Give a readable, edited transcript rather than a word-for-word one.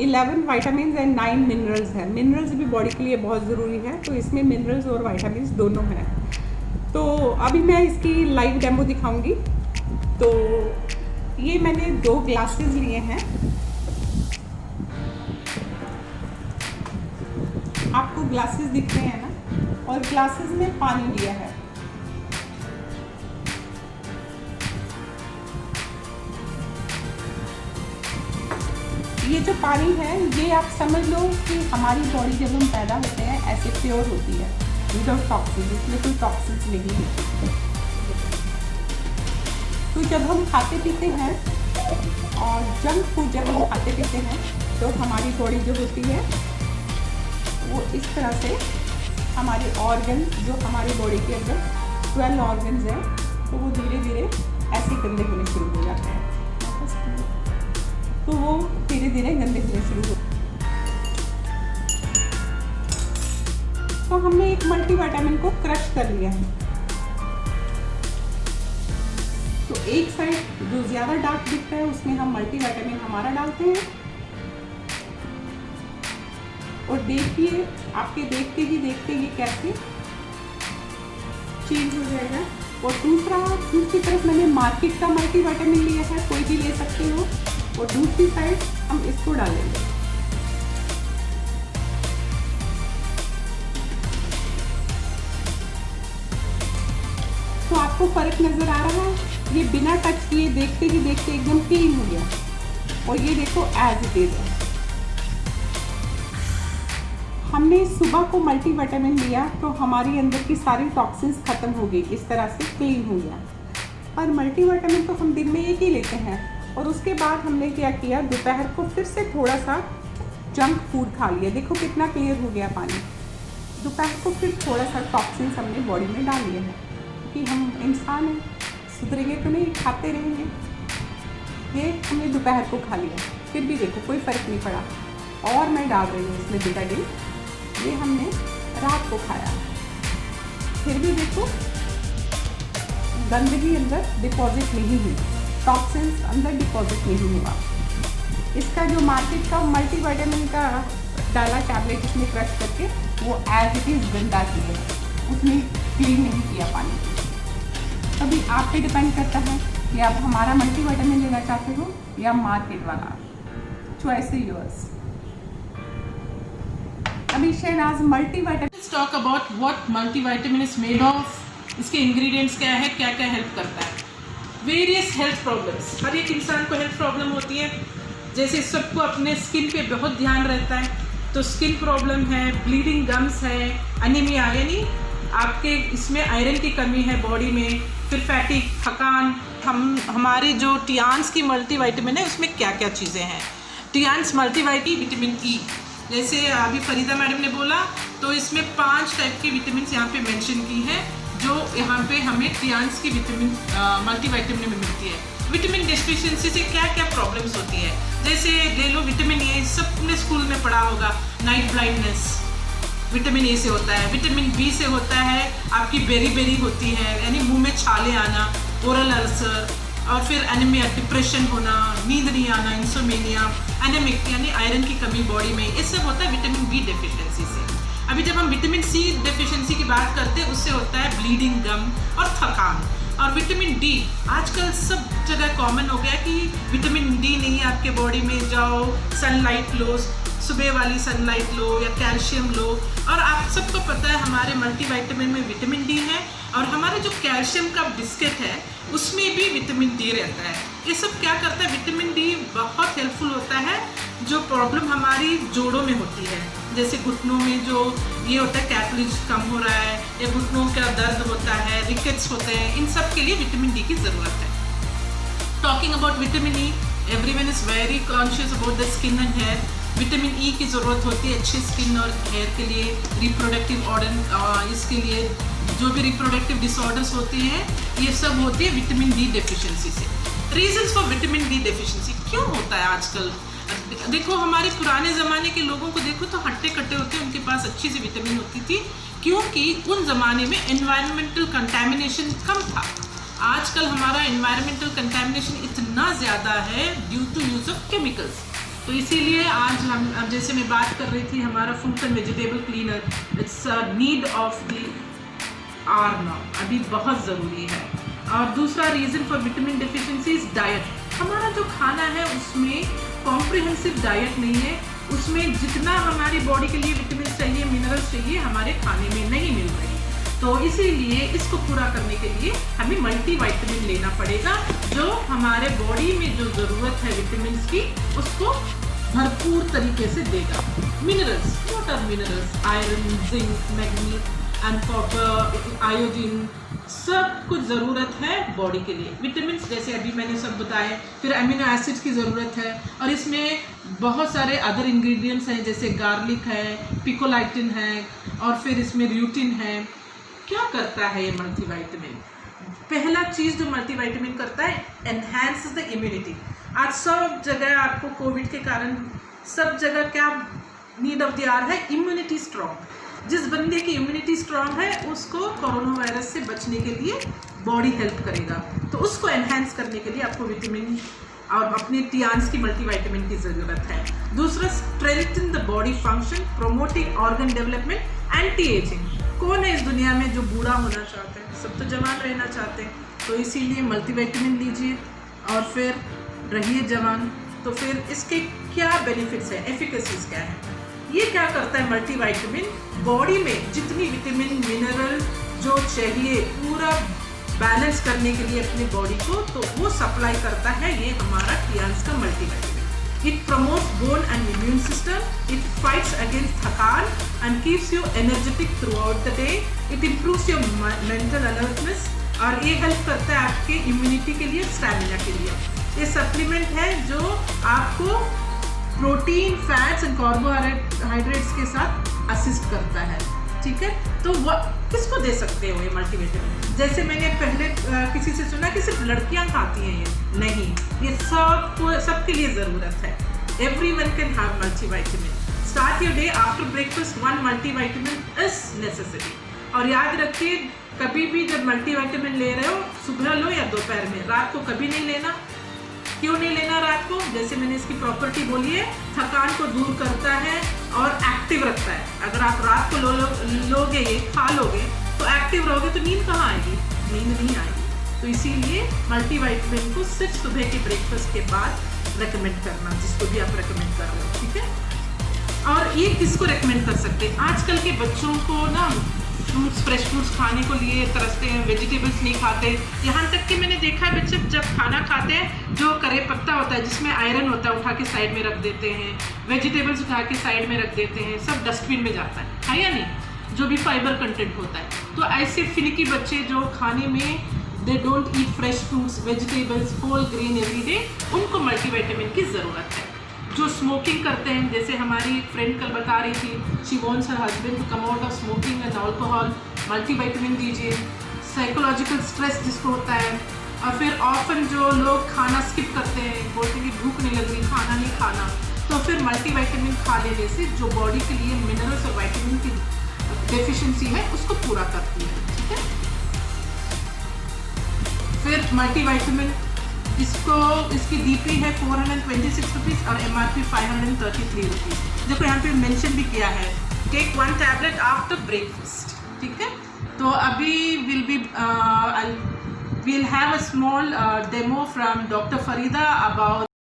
11 vitamin and 9 minerals हैं। Minerals भी body के लिए बहुत ज़रूरी है, तो इसमें मिनरल्स और विटामिन दोनों हैं। तो अभी मैं इसकी लाइव डेमो दिखाऊंगी। तो ये मैंने 2 ग्लासेस लिए हैं, आपको ग्लासेस दिख रहे हैं ना, और ग्लासेस में पानी लिया है। ये जो पानी है, ये आप समझ लो कि हमारी बॉडी जब हम पैदा होते हैं ऐसे प्योर होती है, विदाउट टॉक्सिन, इसमें कोई टॉक्सिन्स नहीं होती। तो जब हम खाते पीते हैं और जंक फूड जब हम खाते पीते हैं, तो हमारी बॉडी जो होती है वो इस तरह से हमारे ऑर्गन, जो हमारी बॉडी के अंदर 12 ऑर्गन्स हैं, तो वो धीरे धीरे ऐसे गंदे होने शुरू हो जाते हैं। तो वो धीरे धीरे गंदे होने शुरू हो। तो हमने एक मल्टीविटामिन को क्रश कर लिया है। तो एक साइड जो ज़्यादा डार्क दिखता है उसमें हम मल्टीविटामिन हमारा डालते हैं, और देखिए, आपके देखते ही कैसे चेंज हो जाएगा। और दूसरी तरफ मैंने मार्केट का मल्टीविटामिन लिया है, कोई भी ले सकते हो, और दूसरी साइड हम इसको डालेंगे। तो आपको फर्क नजर आ रहा है? ये बिना टच किए देखते ही एकदम क्लीन हो गया, और ये देखो एज इट इज है। हमने सुबह को मल्टीविटामिन लिया तो हमारी अंदर की सारी टॉक्सिन्स खत्म हो गई, इस तरह से क्लीन हो गया। और मल्टीविटामिन तो हम दिन में एक ही लेते हैं, और उसके बाद हमने क्या किया, दोपहर को फिर से थोड़ा सा जंक फूड खा लिया। देखो कितना क्लियर हो गया पानी। दोपहर को फिर थोड़ा सा टॉक्सिन्स हमने बॉडी में डाल लिया है, क्योंकि हम इंसान हैं, सुधरेंगे तो नहीं, खाते रहेंगे। ये हमने दोपहर को खा लिया, फिर भी देखो कोई फ़र्क नहीं पड़ा। और मैं डाल रही हूँ इसमें बिटाडिन, ये हमने रात को खाया, फिर भी देखो गंदगी अंदर डिपॉजिट नहीं हुई, टॉक्सिन्स अंदर डिपॉजिट नहीं हुआ। इसका जो मार्केट का मल्टीविटामिन का डाला टैबलेट इसमें क्रश करके, वो एज इट इज़ गंदा किया, उसने क्लीन नहीं किया पानी। अभी आप पे डिपेंड करता है कि आप हमारा मल्टीविटामिन लेना चाहते हो या मार्केट वाला, चॉइस इज योर्स। अभी Shahnaz multivitamin, let's talk about what multivitamin is made of, इसके इंग्रेडिएंट्स क्या है, क्या क्या हेल्प करता है। वेरियस हेल्थ प्रॉब्लम्स, हर एक इंसान को हेल्थ प्रॉब्लम होती है। जैसे सबको अपने स्किन पे बहुत ध्यान रहता है, तो स्किन प्रॉब्लम है, ब्लीडिंग गम्स है, एनीमिया यानी आपके इसमें आयरन की कमी है बॉडी में, फिर फैटिक, थकान। हमारे जो टियान्स की मल्टीविटामिन है उसमें क्या क्या चीज़ें हैं। टियान्स विटामिन ई, जैसे अभी फरीदा मैडम ने बोला, तो इसमें 5 टाइप की विटामिन यहाँ पे मेंशन की है, जो यहाँ पे हमें टियान्स की मल्टीविटामिन में मिलती है। विटामिन डेफिशिएंसी से क्या क्या प्रॉब्लम्स होती है, जैसे ले लो विटामिन ए, सबने स्कूल में पढ़ा होगा, नाइट ब्लाइंडनेस विटामिन ए से होता है। विटामिन बी से होता है आपकी बेरी होती है, यानी मुंह में छाले आना, ओरल अल्सर, और फिर एनीमिया, डिप्रेशन होना, नींद नहीं आना, इंसोमेनिया, एनेमिक यानी आयरन की कमी बॉडी में, ये सब होता है विटामिन बी डेफिशिएंसी से। अभी जब हम विटामिन सी डेफिशिएंसी की बात करते हैं, उससे होता है ब्लीडिंग गम और थकान। और विटामिन डी आजकल सब जगह कॉमन हो गया कि विटामिन डी नहीं है आपके बॉडी में, जाओ सनलाइट लो, सुबह वाली सनलाइट लो या कैल्शियम लो। और आप सबको पता है हमारे मल्टीविटामिन में विटामिन डी है, और हमारे जो कैल्शियम का बिस्किट है उसमें भी विटामिन डी रहता है। ये सब क्या करता है, विटामिन डी बहुत हेल्पफुल होता है जो प्रॉब्लम हमारी जोड़ों में होती है, जैसे घुटनों में जो ये होता है कैटलेज कम हो रहा है, या घुटनों का दर्द होता है, रिकेट्स होते हैं, इन सब के लिए विटामिन डी की ज़रूरत है। Talking about vitamin E, everyone is very conscious about the skin and hair. Vitamin E की ज़रूरत होती है अच्छी स्किन और हेयर के लिए, रिप्रोडक्टिव ऑर्गन, इसके लिए जो भी रिप्रोडक्टिव डिसऑर्डर्स होते हैं, ये सब होती है विटामिन डी डेफिशिएंसी से। Reasons for vitamin D deficiency क्यों होता है आजकल? देखो हमारे पुराने ज़माने के लोगों को देखो तो हट्टे कट्टे होते, उनके पास अच्छी सी विटामिन होती थी, क्योंकि उन ज़माने में एनवायरमेंटल कंटेमिनेशन कम था। आजकल हमारा एनवायरमेंटल कंटेमिनेशन इतना ज़्यादा है due to use of chemicals. तो इसीलिए आज हम, अब जैसे मैं बात कर रही थी, हमारा fruit and vegetable cleaner, it's need of the hour now, अभी बहुत ज़रूरी है। और दूसरा reason for vitamin deficiency is diet. हमारा जो खाना है उसमें कॉम्प्रिहेंसिव डाइट नहीं है, उसमें जितना हमारी बॉडी के लिए विटामिन चाहिए, मिनरल्स चाहिए, हमारे खाने में नहीं मिल रही। तो इसीलिए इसको पूरा करने के लिए हमें मल्टीविटामिन लेना पड़ेगा, जो हमारे बॉडी में जो ज़रूरत है विटामिन की उसको भरपूर तरीके से देगा। Minerals, what are minerals? Iron, zinc, manganese and copper, iodine, सब कुछ ज़रूरत है बॉडी के लिए। विटामिन जैसे अभी मैंने सब बताए, फिर अमीनो एसिड्स की ज़रूरत है, और इसमें बहुत सारे अदर इंग्रेडिएंट्स हैं, जैसे गार्लिक है, पिकोलाइटिन है, और फिर इसमें ल्यूटिन है। क्या करता है ये मल्टीविटामिन? पहला चीज़ जो मल्टीविटामिन करता है, एनहांस द इम्यूनिटी। आज सब जगह आपको कोविड के कारण सब जगह क्या नीड ऑफ द आवर है? Immunity strong. जिस बंदे की इम्यूनिटी स्ट्रॉन्ग है उसको कोरोना वायरस से बचने के लिए बॉडी हेल्प करेगा। तो उसको एनहांस करने के लिए आपको विटामिन और अपने टियान्स की मल्टीविटामिन की ज़रूरत है। दूसरा, strengthen the body function, promoting organ development, anti ageing. कौन है इस दुनिया में जो बूढ़ा होना चाहते हैं? सब तो जवान रहना चाहते हैं। तो इसीलिए मल्टीविटामिन लीजिए और फिर रहिए जवान। तो फिर इसके क्या बेनिफिट्स हैं, एफिकेसीज क्या है? ये क्या करता है मल्टीविटामिन? बॉडी में जितनी विटामिन, मिनरल जो चाहिए पूरा बैलेंस करने के लिए अपनी बॉडी को, तो वो सप्लाई करता है ये हमारा टियान्स का multivitamin. It promotes bone and immune system. It fights against थकान and keeps you energetic throughout the day. It improves your mental alertness और ये हेल्प करता है आपके इम्यूनिटी के लिए, स्टैमिना के लिए। ये सप्लीमेंट है जो आपको प्रोटीन, फैट्स एंड कार्बोहाइड्रेट्स के साथ असिस्ट करता है। ठीक है, तो किसको दे सकते हो ये मल्टीविटामिन? जैसे मैंने पहले किसी से सुना कि सिर्फ लड़कियां खाती हैं ये, नहीं, ये सबके लिए ज़रूरत है। Everyone can have multivitamin. Start your day after breakfast, 1 multivitamin is necessary. और याद रखिए, कभी भी जब मल्टीविटामिन ले रहे हो, सुबह लो या दोपहर में, रात को कभी नहीं लेना। क्यों नहीं लेना रात को? जैसे मैंने इसकी प्रॉपर्टी बोली है, थकान को दूर करता है और एक्टिव रखता है। अगर आप रात को लोगे, ये खा लोगे, तो एक्टिव रहोगे तो नींद कहाँ आएगी? नींद नहीं आएगी। तो इसीलिए मल्टीविटामिन को सिर्फ सुबह के ब्रेकफास्ट के बाद रेकमेंड करना, जिसको भी आप रेकमेंड कर रहे हो। ठीक है, और ये किसको रेकमेंड कर सकते हैं? आजकल के बच्चों को ना फ्रूट्स, फ्रेश फ्रूट्स खाने को लिए तरसते हैं, वेजिटेबल्स नहीं खाते। यहाँ तक कि मैंने देखा है बच्चे जब खाना खाते हैं, जो करे पत्ता होता है जिसमें आयरन होता है, उठा के साइड में रख देते हैं, वेजिटेबल्स उठा के साइड में रख देते हैं, सब डस्टबिन में जाता है या नहीं? जो भी फाइबर कंटेंट होता है। तो ऐसे फिनिकी बच्चे जो खाने में they don't eat fresh fruits, vegetables, whole grain every day, उनको मल्टीविटामिन की ज़रूरत है। जो स्मोकिंग करते हैं, जैसे हमारी एक फ्रेंड कल बता रही थी, she wants her husband to come out of smoking and alcohol, multivitamin दीजिए। साइकोलॉजिकल स्ट्रेस जिसको होता है, और फिर ऑफन जो लोग खाना स्किप करते हैं, बोलते हैं कि भूख नहीं लग रही, खाना नहीं खाना, तो फिर मल्टीविटामिन खा लेने से जो बॉडी के लिए मिनरल्स और विटामिन की डेफिशिएंसी है उसको पूरा करती है। ठीक है, फिर मल्टीविटामिन इसकी डीपी है 426 रुपीज़ और MRP 533 रुपीज़। देखो यहाँ पे मेंशन भी किया है, टेक 1 टैबलेट आफ्टर ब्रेकफास्ट। ठीक है, तो अभी we'll have a small demo from Dr. Farida about